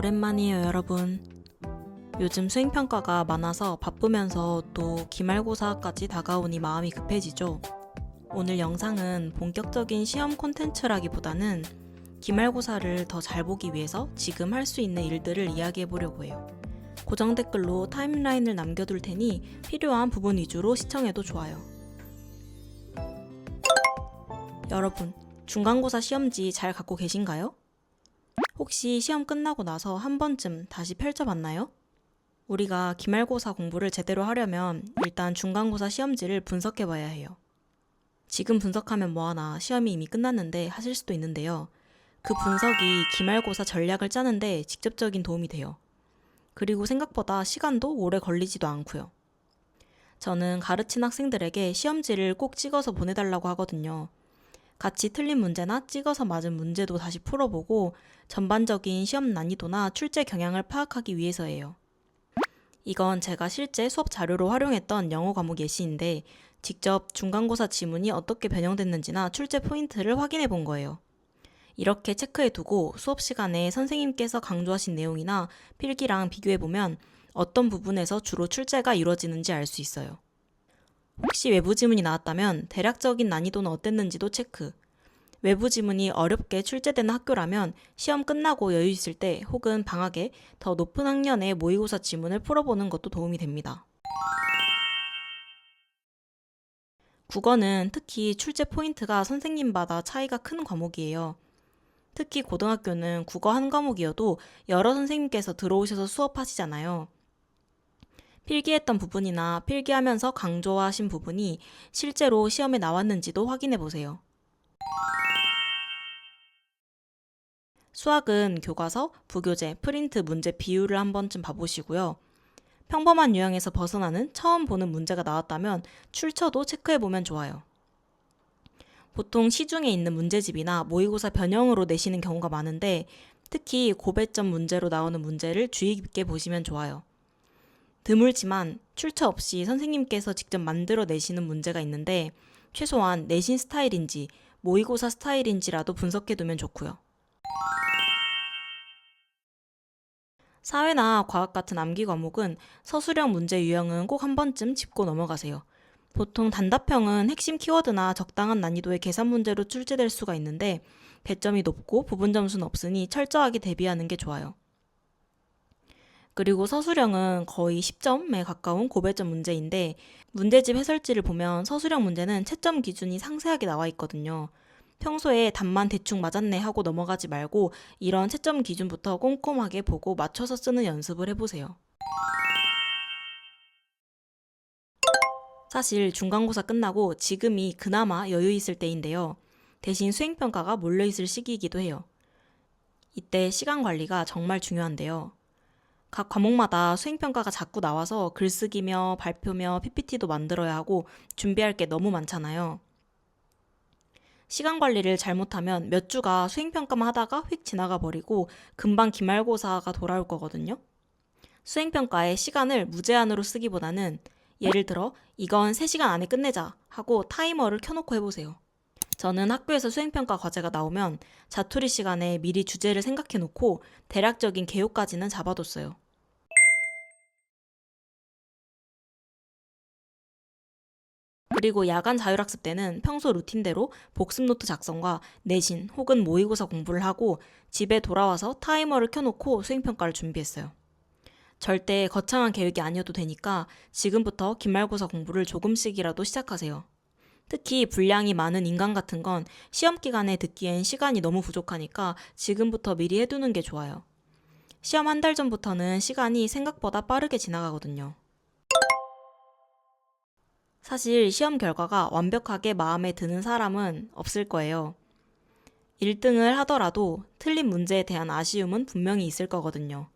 오랜만이에요, 여러분. 요즘 수행평가가 많아서 바쁘면서 또 기말고사까지 다가오니 마음이 급해지죠. 오늘 영상은 본격적인 시험 콘텐츠라기보다는 기말고사를 더 잘 보기 위해서 지금 할 수 있는 일들을 이야기해 보려고 해요. 고정 댓글로 타임라인을 남겨둘 테니 필요한 부분 위주로 시청해도 좋아요. 여러분, 중간고사 시험지 잘 갖고 계신가요? 혹시 시험 끝나고 나서 한 번쯤 다시 펼쳐봤나요? 우리가 기말고사 공부를 제대로 하려면 일단 중간고사 시험지를 분석해봐야 해요. 지금 분석하면 뭐하나 시험이 이미 끝났는데 하실 수도 있는데요. 그 분석이 기말고사 전략을 짜는데 직접적인 도움이 돼요. 그리고 생각보다 시간도 오래 걸리지도 않고요. 저는 가르친 학생들에게 시험지를 꼭 찍어서 보내달라고 하거든요. 같이 틀린 문제나 찍어서 맞은 문제도 다시 풀어보고 전반적인 시험 난이도나 출제 경향을 파악하기 위해서예요. 이건 제가 실제 수업 자료로 활용했던 영어 과목 예시인데 직접 중간고사 지문이 어떻게 변형됐는지나 출제 포인트를 확인해 본 거예요. 이렇게 체크해 두고 수업 시간에 선생님께서 강조하신 내용이나 필기랑 비교해 보면 어떤 부분에서 주로 출제가 이루어지는지 알 수 있어요. 혹시 외부 지문이 나왔다면 대략적인 난이도는 어땠는지도 체크. 외부 지문이 어렵게 출제되는 학교라면 시험 끝나고 여유 있을 때 혹은 방학에 더 높은 학년의 모의고사 지문을 풀어보는 것도 도움이 됩니다. 국어는 특히 출제 포인트가 선생님마다 차이가 큰 과목이에요. 특히 고등학교는 국어 한 과목이어도 여러 선생님께서 들어오셔서 수업하시잖아요. 필기했던 부분이나 필기하면서 강조하신 부분이 실제로 시험에 나왔는지도 확인해 보세요. 수학은 교과서, 부교재, 프린트 문제 비율을 한 번쯤 봐보시고요. 평범한 유형에서 벗어나는 처음 보는 문제가 나왔다면 출처도 체크해보면 좋아요. 보통 시중에 있는 문제집이나 모의고사 변형으로 내시는 경우가 많은데 특히 고배점 문제로 나오는 문제를 주의 깊게 보시면 좋아요. 드물지만 출처 없이 선생님께서 직접 만들어 내시는 문제가 있는데 최소한 내신 스타일인지 모의고사 스타일인지라도 분석해두면 좋고요. 사회나 과학 같은 암기 과목은 서술형 문제 유형은 꼭 한 번쯤 짚고 넘어가세요. 보통 단답형은 핵심 키워드나 적당한 난이도의 계산 문제로 출제될 수가 있는데 배점이 높고 부분 점수는 없으니 철저하게 대비하는 게 좋아요. 그리고 서술형은 거의 10점에 가까운 고배점 문제인데 문제집 해설지를 보면 서술형 문제는 채점 기준이 상세하게 나와 있거든요. 평소에 답만 대충 맞았네 하고 넘어가지 말고 이런 채점 기준부터 꼼꼼하게 보고 맞춰서 쓰는 연습을 해보세요. 사실 중간고사 끝나고 지금이 그나마 여유 있을 때인데요. 대신 수행평가가 몰려있을 시기이기도 해요. 이때 시간 관리가 정말 중요한데요. 각 과목마다 수행평가가 자꾸 나와서 글쓰기며 발표며 PPT도 만들어야 하고 준비할 게 너무 많잖아요. 시간 관리를 잘못하면 몇 주가 수행평가만 하다가 휙 지나가 버리고 금방 기말고사가 돌아올 거거든요. 수행평가에 시간을 무제한으로 쓰기보다는 예를 들어 이건 3시간 안에 끝내자 하고 타이머를 켜놓고 해보세요. 저는 학교에서 수행평가 과제가 나오면 자투리 시간에 미리 주제를 생각해놓고 대략적인 개요까지는 잡아뒀어요. 그리고 야간 자율학습 때는 평소 루틴대로 복습 노트 작성과 내신 혹은 모의고사 공부를 하고 집에 돌아와서 타이머를 켜놓고 수행평가를 준비했어요. 절대 거창한 계획이 아니어도 되니까 지금부터 기말고사 공부를 조금씩이라도 시작하세요. 특히 분량이 많은 인강 같은 건 시험 기간에 듣기엔 시간이 너무 부족하니까 지금부터 미리 해두는 게 좋아요. 시험 한 달 전부터는 시간이 생각보다 빠르게 지나가거든요. 사실 시험 결과가 완벽하게 마음에 드는 사람은 없을 거예요. 1등을 하더라도 틀린 문제에 대한 아쉬움은 분명히 있을 거거든요.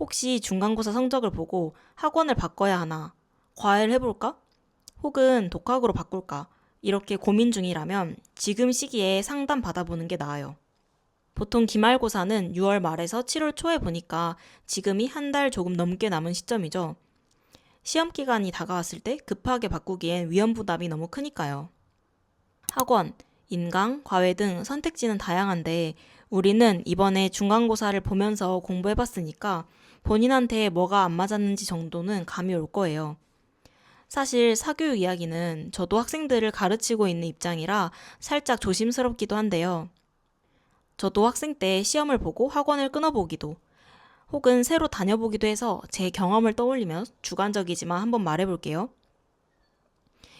혹시 중간고사 성적을 보고 학원을 바꿔야 하나, 과외를 해볼까? 혹은 독학으로 바꿀까? 이렇게 고민 중이라면 지금 시기에 상담 받아보는 게 나아요. 보통 기말고사는 6월 말에서 7월 초에 보니까 지금이 한 달 조금 넘게 남은 시점이죠. 시험 기간이 다가왔을 때 급하게 바꾸기엔 위험 부담이 너무 크니까요. 학원, 인강, 과외 등 선택지는 다양한데 우리는 이번에 중간고사를 보면서 공부해봤으니까 본인한테 뭐가 안 맞았는지 정도는 감이 올 거예요. 사실 사교육 이야기는 저도 학생들을 가르치고 있는 입장이라 살짝 조심스럽기도 한데요. 저도 학생 때 시험을 보고 학원을 끊어보기도 혹은 새로 다녀보기도 해서 제 경험을 떠올리며 주관적이지만 한번 말해볼게요.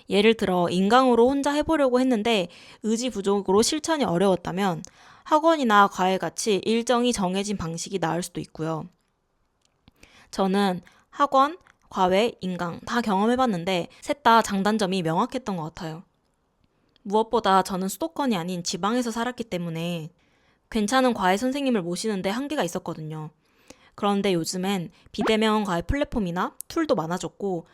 예를 들어 인강으로 혼자 해보려고 했는데 의지 부족으로 실천이 어려웠다면 학원이나 과외같이 일정이 정해진 방식이 나을 수도 있고요. 저는 학원, 과외, 인강 다 경험해봤는데 셋 다 장단점이 명확했던 것 같아요. 무엇보다 저는 수도권이 아닌 지방에서 살았기 때문에 괜찮은 과외 선생님을 모시는데 한계가 있었거든요. 그런데 요즘엔 비대면 과외 플랫폼이나 툴도 많아졌고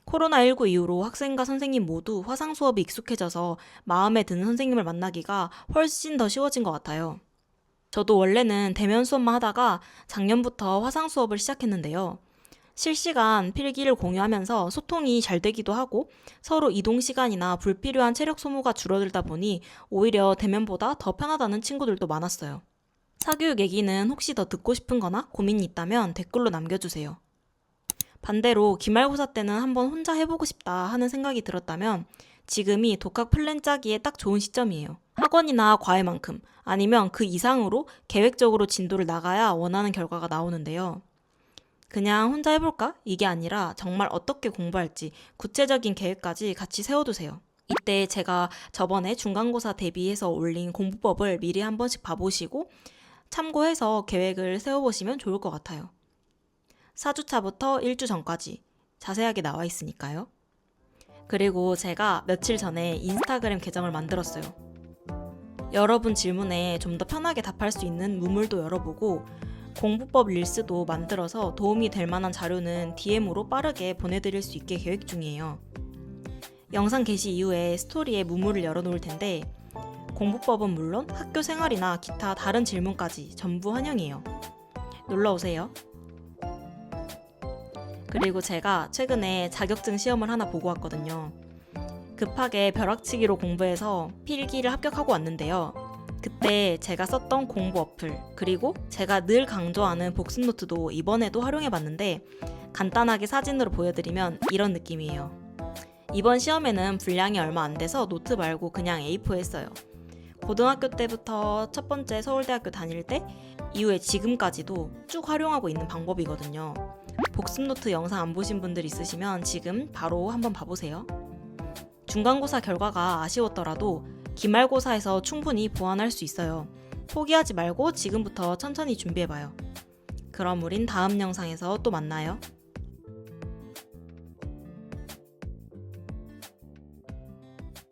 코로나19 이후로 학생과 선생님 모두 화상 수업이 익숙해져서 마음에 드는 선생님을 만나기가 훨씬 더 쉬워진 것 같아요. 저도 원래는 대면 수업만 하다가 작년부터 화상 수업을 시작했는데요. 실시간 필기를 공유하면서 소통이 잘 되기도 하고 서로 이동 시간이나 불필요한 체력 소모가 줄어들다 보니 오히려 대면보다 더 편하다는 친구들도 많았어요. 사교육 얘기는 혹시 더 듣고 싶은 거나 고민이 있다면 댓글로 남겨주세요. 반대로 기말고사 때는 한번 혼자 해보고 싶다 하는 생각이 들었다면 지금이 독학 플랜 짜기에 딱 좋은 시점이에요. 학원이나 과외만큼 아니면 그 이상으로 계획적으로 진도를 나가야 원하는 결과가 나오는데요. 그냥 혼자 해볼까? 이게 아니라 정말 어떻게 공부할지 구체적인 계획까지 같이 세워두세요. 이때 제가 저번에 중간고사 대비해서 올린 공부법을 미리 한 번씩 봐보시고 참고해서 계획을 세워보시면 좋을 것 같아요. 4주차부터 1주 전까지 자세하게 나와 있으니까요. 그리고 제가 며칠 전에 인스타그램 계정을 만들었어요. 여러분 질문에 좀 더 편하게 답할 수 있는 무물도 열어보고 공부법 릴스도 만들어서 도움이 될 만한 자료는 DM으로 빠르게 보내드릴 수 있게 계획 중이에요. 영상 게시 이후에 스토리에 무물을 열어놓을 텐데 공부법은 물론 학교 생활이나 기타 다른 질문까지 전부 환영이에요. 놀러오세요. 그리고 제가 최근에 자격증 시험을 하나 보고 왔거든요. 급하게 벼락치기로 공부해서 필기를 합격하고 왔는데요. 그때 제가 썼던 공부 어플 그리고 제가 늘 강조하는 복습 노트도 이번에도 활용해봤는데 간단하게 사진으로 보여드리면 이런 느낌이에요. 이번 시험에는 분량이 얼마 안 돼서 노트 말고 그냥 A4 했어요. 고등학교 때부터 첫 번째 서울대학교 다닐 때 이후에 지금까지도 쭉 활용하고 있는 방법이거든요. 복습 노트 영상 안 보신 분들 있으시면 지금 바로 한번 봐보세요. 중간고사 결과가 아쉬웠더라도 기말고사에서 충분히 보완할 수 있어요. 포기하지 말고 지금부터 천천히 준비해봐요. 그럼 우린 다음 영상에서 또 만나요.